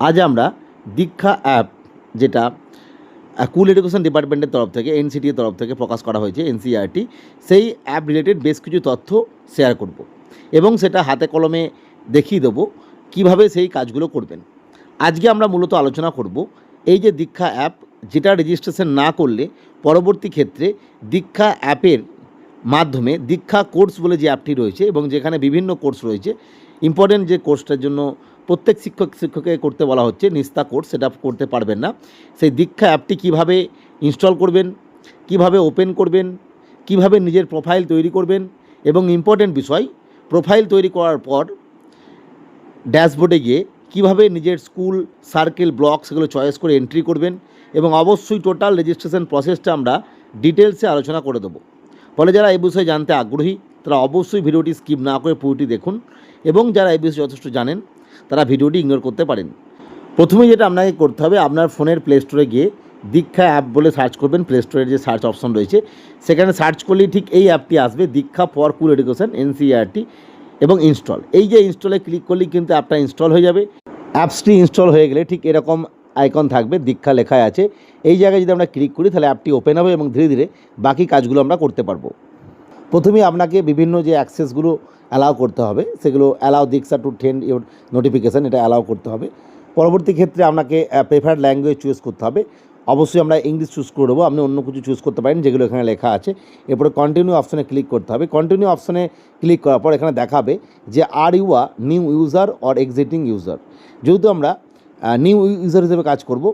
আজ আমরা দীক্ষা অ্যাপ, যেটা স্কুল এডুকেশন ডিপার্টমেন্টের তরফ থেকে এনসিটির তরফ থেকে প্রকাশ করা হয়েছে, এনসিইআরটি, সেই অ্যাপ রিলেটেড বেশ কিছু তথ্য শেয়ার করব এবং সেটা হাতে কলমে দেখিয়ে দেবো কীভাবে সেই কাজগুলো করবেন। আজকে আমরা মূলত আলোচনা করব এই যে দীক্ষা অ্যাপ, যেটা রেজিস্ট্রেশন না করলে পরবর্তী ক্ষেত্রে দীক্ষা অ্যাপের মাধ্যমে দীক্ষা কোর্স বলে যে অ্যাপটি রয়েছে এবং যেখানে বিভিন্ন কোর্স রয়েছে, ইম্পর্টেন্ট যে কোর্সটার জন্য প্রত্যেক শিক্ষককে করতে বলা হচ্ছে নিস্তা কোর্স, সেটা করতে পারবেন না। সেই দীক্ষা অ্যাপটি কিভাবে ইনস্টল করবেন, কিভাবে ওপেন করবেন, কিভাবে নিজের প্রোফাইল তৈরি করবেন এবং ইম্পর্টেন্ট বিষয়, প্রোফাইল তৈরি করার পর ড্যাশবোর্ডে গিয়ে কিভাবে নিজের স্কুল, সার্কেল, ব্লক সেগুলো চয়েস করে এন্ট্রি করবেন এবং অবশ্যই টোটাল রেজিস্ট্রেশন প্রসেসটা আমরা ডিটেলসে আলোচনা করে দেবো। ফলে যারা এই বিষয়ে জানতে আগ্রহী তারা অবশ্যই ভিডিওটি স্কিপ না করে পুরোটি দেখুন এবং যারা এই বিষয়ে যথেষ্ট জানেন তারা ভিডিওটি ইগনোর করতে পারেন। প্রথমে যেটা আপনাকে করতে হবে, আপনার ফোনের প্লে স্টোরে গিয়ে দীক্ষা অ্যাপ বলে সার্চ করবেন। প্লে স্টোরের যে সার্চ অপশন রয়েছে সেখানে সার্চ করলেই ঠিক এই অ্যাপটি আসবে, দীক্ষা ফর স্কুল এডুকেশন এনসিইআরটি, এবং ইনস্টল। এই যে ইনস্টলে ক্লিক করলেই কিন্তু অ্যাপটা ইনস্টল হয়ে যাবে। অ্যাপসটি ইনস্টল হয়ে গেলে ঠিক এরকম আইকন থাকবে, দীক্ষা লেখা আছে। এই জায়গায় যদি আমরা ক্লিক করি তাহলে অ্যাপটি ওপেন হবে এবং ধীরে ধীরে বাকি কাজগুলো আমরা করতে পারবো। প্রথমে আপনাকে বিভিন্ন যে অ্যাক্সেসগুলো অ্যালাউ করতে হবে, সেগুলো অ্যালাউ দীক্ষা টু সেন্ড ইউর নোটিফিকেশান, এটা অ্যালাউ করতে হবে। পরবর্তী ক্ষেত্রে আপনাকে প্রেফার্ড ল্যাঙ্গুয়েজ চুজ করতে হবে। অবশ্যই আমরা ইংলিশ চুজ করে দেবো, আপনি অন্য কিছু চুজ করতে পারেন যেগুলো এখানে লেখা আছে। এরপরে কন্টিনিউ অপশনে ক্লিক করতে হবে। কন্টিনিউ অপশনে ক্লিক করার পর এখানে দেখাবে যে আর you a new user or existing user. যেহেতু আমরা নিউ ইউজার হিসেবে কাজ করব,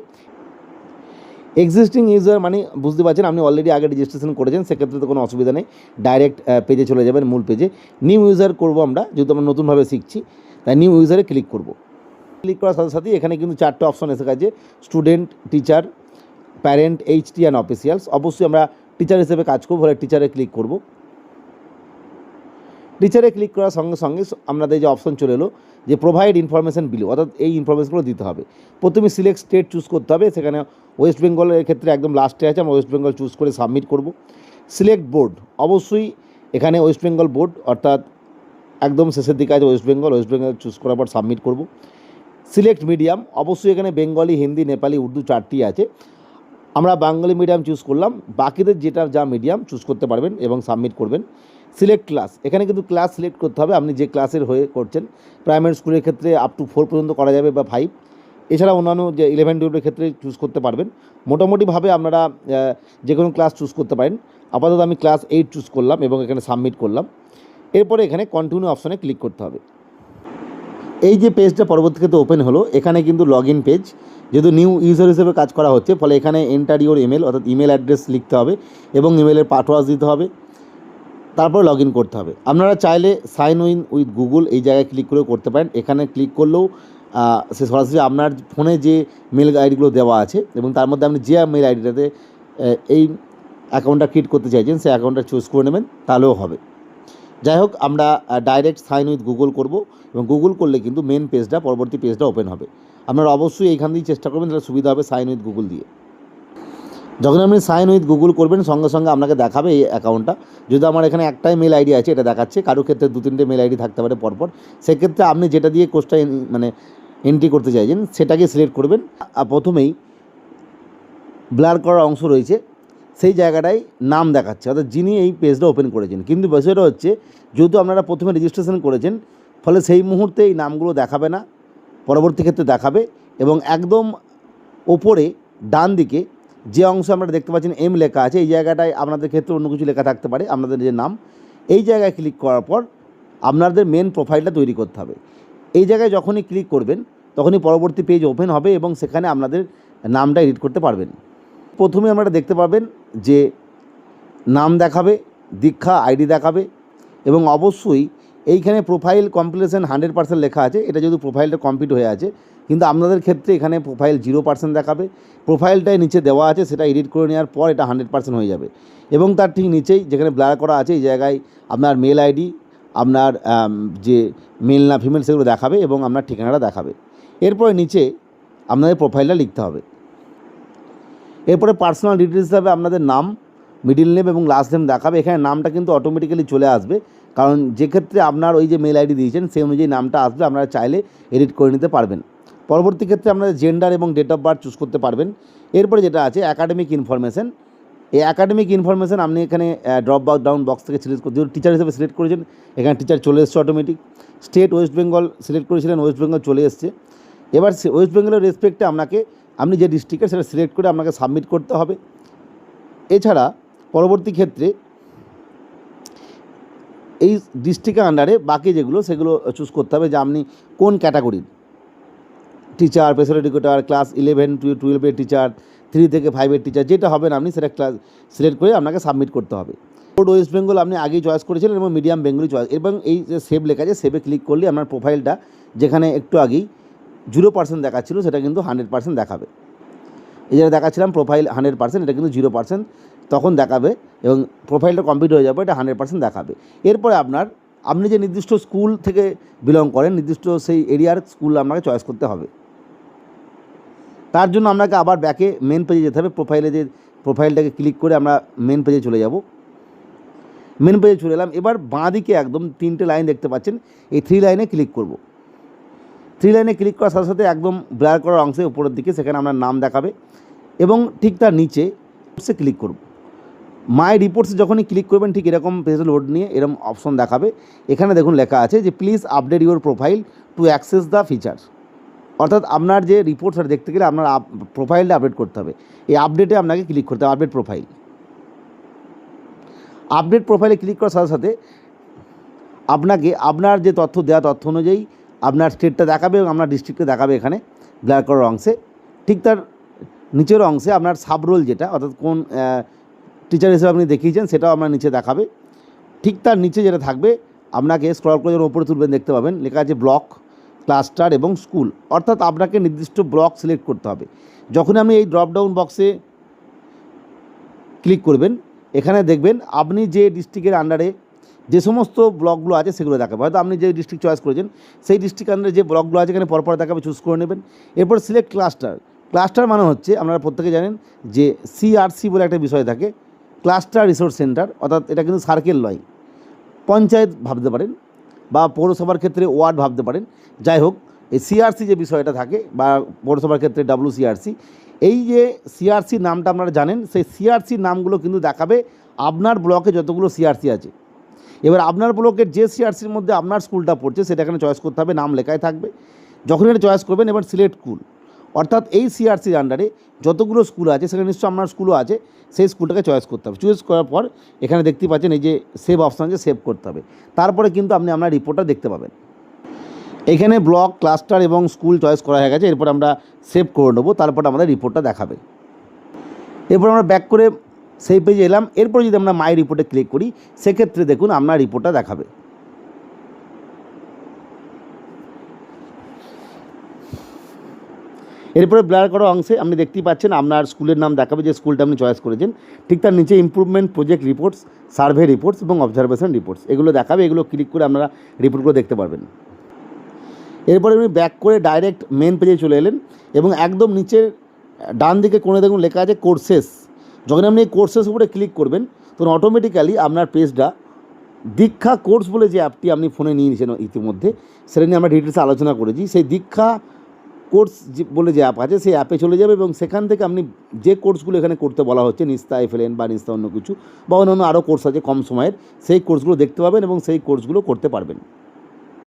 এক্সিস্টিং ইউজার মানে বুঝতে পারছেন আপনি অলরেডি আগে রেজিস্ট্রেশন করেছেন, সেক্ষেত্রে তো কোনো অসুবিধা নেই, ডাইরেক্ট পেজে চলে যাবেন, মূল পেজে। নিউ ইউজার করব আমরা, যেহেতু আমরা নতুনভাবে শিখছি, তাই নিউ ইউজারে ক্লিক করব। ক্লিক করার সাথে সাথেই এখানে কিন্তু 4টে অপশন এসে গেছে, student, teacher, parent, HT and officials. অবশ্যই আমরা টিচার হিসেবে কাজ করবো, ফলে টিচারে ক্লিক করব। টিচারে ক্লিক করার সঙ্গে সঙ্গে আপনাদের যে অপশন চলে এলো যে প্রোভাইড ইনফরমেশান বিলো, অর্থাৎ এই ইনফরমেশনগুলো দিতে হবে। প্রথমে সিলেক্ট স্টেট চুজ করতে হবে, সেখানে ওয়েস্ট বেঙ্গলের ক্ষেত্রে একদম লাস্টে আছে, আমরা ওয়েস্ট বেঙ্গল চুজ করে সাবমিট করব। সিলেক্ট বোর্ড, অবশ্যই এখানে ওয়েস্ট বেঙ্গল বোর্ড, অর্থাৎ একদম শেষের দিকে আছে ওয়েস্ট বেঙ্গল চুজ করার পর সাবমিট করব। সিলেক্ট মিডিয়াম, অবশ্যই এখানে বেঙ্গলি, হিন্দি, নেপালি, উর্দু 4টি আছে, আমরা বাঙালি মিডিয়াম চুজ করলাম, বাকিদের যেটা যা মিডিয়াম চুজ করতে পারবেন এবং সাবমিট করবেন। সিলেক্ট ক্লাস, এখানে কিন্তু ক্লাস সিলেক্ট করতে হবে, আপনি যে ক্লাসের হয়ে করছেন। প্রাইমারি স্কুলের ক্ষেত্রে আপ টু 4 পর্যন্ত করা যাবে বা 5, এছাড়া অন্যান্য যে 11, 12 ক্ষেত্রে চুজ করতে পারবেন। মোটামুটিভাবে আপনারা যে কোনো ক্লাস চুজ করতে পারেন। আপাতত আমি ক্লাস 8 চুজ করলাম এবং এখানে সাবমিট করলাম। এরপরে এখানে কন্টিনিউ অপশনে ক্লিক করতে হবে। এই যে পেজটা পরবর্তী ক্ষেত্রে ওপেন হলো, এখানে কিন্তু লগ ইন পেজ, যেহেতু নিউ ইউজার হিসেবে কাজ করা হচ্ছে, ফলে এখানে এন্টার ইউর ইমেল, অর্থাৎ ইমেল অ্যাড্রেস লিখতে হবে এবং ইমেলের পাসওয়ার্ড দিতে হবে, তারপর লগ ইন করতে হবে। আপনারা চাইলে সাইন ইন উইথ গুগল এই জায়গায় ক্লিক করেও করতে পারেন। এখানে ক্লিক করলেও সে সরাসরি আপনার ফোনে যে মেল আইডিগুলো দেওয়া আছে এবং তার মধ্যে আপনি যে মেল আইডিটাতে এই অ্যাকাউন্টটা ক্রিয়েট করতে চাইছেন সেই অ্যাকাউন্টটা চুজ করে নেবেন, তাহলেও হবে। যাই হোক, আমরা ডাইরেক্ট সাইন উইথ গুগল করব এবং গুগল করলে কিন্তু মেন পেজটা, পরবর্তী পেজটা ওপেন হবে। আপনারা অবশ্যই এইখান দিয়েই চেষ্টা করবেন, তাহলে সুবিধা হবে সাইন উইথ গুগল দিয়ে। যখন আপনি সাইন উইথ গুগল করবেন সঙ্গে সঙ্গে আপনাকে দেখাবে এই অ্যাকাউন্টটা। যদি আমার এখানে একটাই মেল আইডি আছে এটা দেখাচ্ছে, কারোর ক্ষেত্রে 2-3টে মেল আইডি থাকতে পারে পরপর, সেক্ষেত্রে আপনি যেটা দিয়ে কোর্সটা মানে এন্ট্রি করতে চাইছেন সেটাকে সিলেক্ট করবেন। প্রথমেই ব্লার করার অংশ রয়েছে, সেই জায়গাটায় নাম দেখাচ্ছে, অর্থাৎ যিনি এই পেজটা ওপেন করেছেন। কিন্তু বিষয়টা হচ্ছে, যেহেতু আপনারা প্রথমে রেজিস্ট্রেশন করেছেন, ফলে সেই মুহূর্তে এই নামগুলো দেখাবে না, পরবর্তী ক্ষেত্রে দেখাবে। এবং একদম ওপরে ডান দিকে যে অংশ আমরা দেখতে পাচ্ছেন এম লেখা আছে, এই জায়গাটায় আপনাদের ক্ষেত্রে অন্য কিছু লেখা থাকতে পারে, আপনাদের যে নাম, এই জায়গায় ক্লিক করার পর আপনাদের মেন প্রোফাইলটা তৈরি করতে হবে। এই জায়গায় যখনই ক্লিক করবেন তখনই পরবর্তী পেজ ওপেন হবে এবং সেখানে আপনাদের নামটা এডিট করতে পারবেন। প্রথমে আপনারা দেখতে পাবেন যে নাম দেখাবে, দীক্ষা আইডি দেখাবে এবং অবশ্যই এইখানে প্রোফাইল কমপ্লিটেশন 100% লেখা আছে। এটা যেহেতু প্রোফাইলটা কমপ্লিট হয়ে আছে, কিন্তু আপনাদের ক্ষেত্রে এখানে প্রোফাইল 0% দেখাবে। প্রোফাইলটাই নিচে দেওয়া আছে, সেটা এডিট করে নেওয়ার পর এটা 100% হয়ে যাবে। এবং তার ঠিক নিচেই যেখানে ব্লার করা আছে এই জায়গায় আপনার মেল আইডি, আপনার যে মেল না ফিমেল সেগুলো দেখাবে এবং আপনার ঠিকানাটা দেখাবে। এরপরে নিচে আপনাদের প্রোফাইলটা লিখতে হবে। এরপরে পার্সোনাল ডিটেলস হিসাবে আপনাদের নাম, মিডিল নেম এবং লাস্ট নেম দেখাবে। এখানে নামটা কিন্তু অটোমেটিক্যালি চলে আসবে, কারণ যে ক্ষেত্রে আপনার ওই যে মেল আইডি দিয়েছেন সেই অনুযায়ী নামটা আসবে, আপনারা চাইলে এডিট করে নিতে পারবেন। পরবর্তী ক্ষেত্রে আপনারা জেন্ডার এবং ডেট অফ বার্থ চুজ করতে পারবেন। এরপরে যেটা আছে অ্যাকাডেমিক ইনফরমেশন, এই অ্যাকাডেমিক ইনফরমেশন আপনি এখানে ড্রপ ডাউন বক্স থেকে সিলেক্ট করে, যেহেতু টিচার হিসেবে সিলেক্ট করেছেন এখানে টিচার চলে এসছে automatic. State West Bengal select করেছিলেন, ওয়েস্ট বেঙ্গল চলে এসছে। এবার ওয়েস্ট বেঙ্গলের রেসপেক্টে আপনি যে ডিস্ট্রিক্টের সেটা সিলেক্ট করে আপনাকে সাবমিট করতে হবে। এছাড়া পরবর্তী ক্ষেত্রে এই ডিস্ট্রিক্টের আন্ডারে বাকি যেগুলো সেগুলো চুজ করতে হবে যে আপনি কোন ক্যাটাগরির teacher, special educator, class 11-12 teacher, 3 থেকে 5 টিচার, যেটা হবেন আপনি সেটা ক্লাস সিলেক্ট করে আপনাকে সাবমিট করতে হবে। বোর্ড ওয়েস্ট বেঙ্গল আপনি আগেই চয়েস করেছিলেন এবং মিডিয়াম বেঙ্গলি চয়েস, এবং এই যে সেভ লেখা আছে সেভে ক্লিক করলে আপনার প্রোফাইলটা যেখানে একটু আগেই 0% দেখাচ্ছিল সেটা কিন্তু 100% দেখাবে। এই যেটা দেখাচ্ছিলাম প্রোফাইল 100%, এটা কিন্তু 0% তখন দেখাবে এবং প্রোফাইলটা কমপ্লিট হয়ে যাবে, এটা 100% দেখাবে। এরপরে আপনি যে নির্দিষ্ট স্কুল থেকে বিলং করেন, নির্দিষ্ট সেই এরিয়ার স্কুল আপনাকে চয়েস করতে হবে। তার জন্য আপনাকে আবার ব্যাকে মেন পেজে যেতে হবে। প্রোফাইলটাকে ক্লিক করে আমরা মেন পেজে চলে যাব। মেন পেজে চলে এলাম। এবার বাঁ দিকে একদম 3টে লাইন দেখতে পাচ্ছেন, এই 3 লাইনে ক্লিক করব। 3 লাইনে ক্লিক করার সাথে সাথে একদম ব্লার করার অংশে উপরের দিকে সেখানে আপনার নাম দেখাবে এবং ঠিক তার নিচে ক্লিক করব। মাই রিপোর্টসে যখনই ক্লিক করবেন ঠিক এরকম পেজ লোড নিয়ে এরকম অপশন দেখাবে। এখানে দেখুন লেখা আছে যে please update your profile to access the feature, অর্থাৎ আপনার যে রিপোর্টস দেখতে গেলে আপনার প্রোফাইলটা আপডেট করতে হবে। এই আপডেটে আপনাকে ক্লিক করতে হবে, আপডেট প্রোফাইলে ক্লিক করার সাথে সাথে আপনাকে আপনার যে তথ্য অনুযায়ী আপনার স্টেটটা দেখাবে এবং আপনার ডিস্ট্রিক্টটা দেখাবে এখানে ব্লার করার অংশে। ঠিক তার নিচের অংশে আপনার সাবরোল যেটা, অর্থাৎ কোন টিচার হিসেবে আপনি দেখিয়েছেন সেটাও আপনার নিচে দেখাবে। ঠিক তার নিচে যেটা থাকবে আপনাকে স্ক্রল করে যখন উপরে তুলবেন দেখতে পাবেন লেখা আছে ব্লক, ক্লাস্টার এবং স্কুল, অর্থাৎ আপনাকে নির্দিষ্ট ব্লক সিলেক্ট করতে হবে। যখন আপনি এই ড্রপ ডাউন বক্সে ক্লিক করবেন এখানে দেখবেন আপনি যে ডিস্ট্রিক্টের আন্ডারে যে সমস্ত ব্লকগুলো আছে সেগুলো দেখাবে। হয়তো আপনি যে ডিস্ট্রিক্ট চয়েস করেছেন সেই ডিস্ট্রিক্ট আন্ডারে যে ব্লকগুলো আছে এখানে পরপর দেখাবে, চুজ করে নেবেন। এরপর সিলেক্ট ক্লাস্টার মানে হচ্ছে আপনারা প্রত্যেকে জানেন যে সিআরসি বলে একটা বিষয় থাকে, ক্লাস্টার রিসোর্স সেন্টার, অর্থাৎ এটা কিন্তু সার্কেল নয়, পঞ্চায়েত ভাবতে পারেন বা পৌরসভার ক্ষেত্রে ওয়ার্ড ভাবতে পারেন। যাই হোক, এই সিআরসি যে বিষয়টা থাকে বা পৌরসভার ক্ষেত্রে WCRC, এই যে সিআরসি নামটা আপনারা জানেন, সেই সিআরসি নামগুলো কিন্তু দেখাবে আপনার ব্লকে যতগুলো সিআরসি আছে। এবার আপনার ব্লকের যে সিআরসির মধ্যে আপনার স্কুলটা পড়ছে সেটা এখানে চয়েস করতে হবে, নাম লেখাই থাকবে। যখন এটা চয়েস করবেন এবার সিলেক্ট স্কুল, অর্থাৎ এই সিআরসির আন্ডারে যতগুলো স্কুল আছে সেখানে নিশ্চয়ই আপনার স্কুলও আছে, সেই স্কুলটাকে চয়েস করতে হবে। চয়েস করার পর এখানে দেখতে পাচ্ছেন এই যে সেভ অপশান আছে, সেভ করতে হবে। তারপরে কিন্তু আপনি আপনার রিপোর্টটা দেখতে পাবেন। এখানে ব্লক, ক্লাস্টার এবং স্কুল চয়েস করা হয়ে গেছে। এরপর আমরা সেভ করে নেবো, তারপর আমাদের রিপোর্টটা দেখাবে। এরপর আমরা ব্যাক করে সেই পেজে এলাম। এরপর যদি আমরা মাই রিপোর্টে ক্লিক করি সেক্ষেত্রে দেখুন আপনার রিপোর্টটা দেখাবে। এরপরে ব্লার করা অংশে আপনি দেখতেই পাচ্ছেন আপনার স্কুলের নাম দেখাবে, যে স্কুলটা আপনি চয়েস করেছেন। ঠিক তার নিচে improvement project reports, survey reports এবং অবজারভেশন রিপোর্টস এগুলো দেখাবে। এগুলো ক্লিক করে আপনারা রিপোর্টগুলো দেখতে পারবেন। এরপরে আপনি ব্যাক করে ডাইরেক্ট মেন পেজে চলে এলেন এবং একদম নিচের ডান দিকে কোণে দেখুন লেখা আছে কোর্সেস। যখন আপনি এই কোর্সেস উপরে ক্লিক করবেন তখন অটোমেটিক্যালি আপনার পেজটা দীক্ষা কোর্স বলে যে অ্যাপটি আপনি ফোনে নিয়ে নিয়েছেন ইতিমধ্যে, সেটা নিয়ে আমরা ডিটেলসে আলোচনা করেছি। সেই দীক্ষা কোর্স বলে যে অ্যাপ আছে সেই অ্যাপে চলে যাবে এবং সেখান থেকে আপনি যে কোর্সগুলো এখানে করতে বলা হচ্ছে, নিস্তা, FLN বা নিস্তা অন্য কিছু বা অন্যান্য আরও কোর্স আছে কম সময়ের, সেই কোর্সগুলো দেখতে পাবেন এবং সেই কোর্সগুলো করতে পারবেন।